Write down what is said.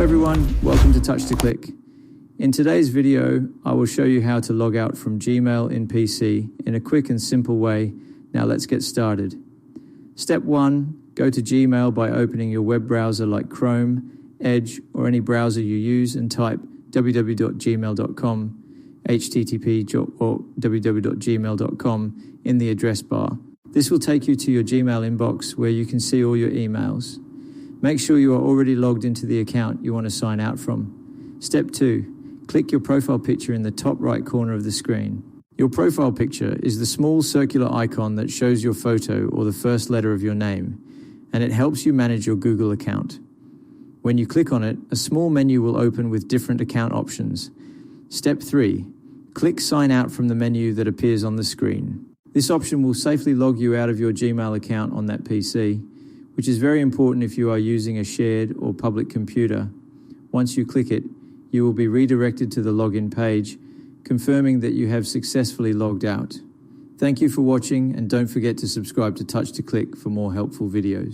everyone, welcome to Touch to Click. In today's video, I will show you how to log out from Gmail in PC in a quick and simple way. Now let's get started. Step 1, go to Gmail by opening your web browser like Chrome, Edge, or any browser you use and type www.gmail.com, http or www.gmail.com in the address bar. This will take you to your Gmail inbox where you can see all your emails. Make sure you are already logged into the account you want to sign out from. Step 2, click your profile picture in the top right corner of the screen. Your profile picture is the small circular icon that shows your photo or the first letter of your name, and it helps you manage your Google account. When you click on it, a small menu will open with different account options. Step 3, click Sign Out from the menu that appears on the screen. This option will safely log you out of your Gmail account on that PC, which is very important if you are using a shared or public computer. Once you click it, you will be redirected to the login page, confirming that you have successfully logged out. Thank you for watching, and don't forget to subscribe to Touch to Click for more helpful videos.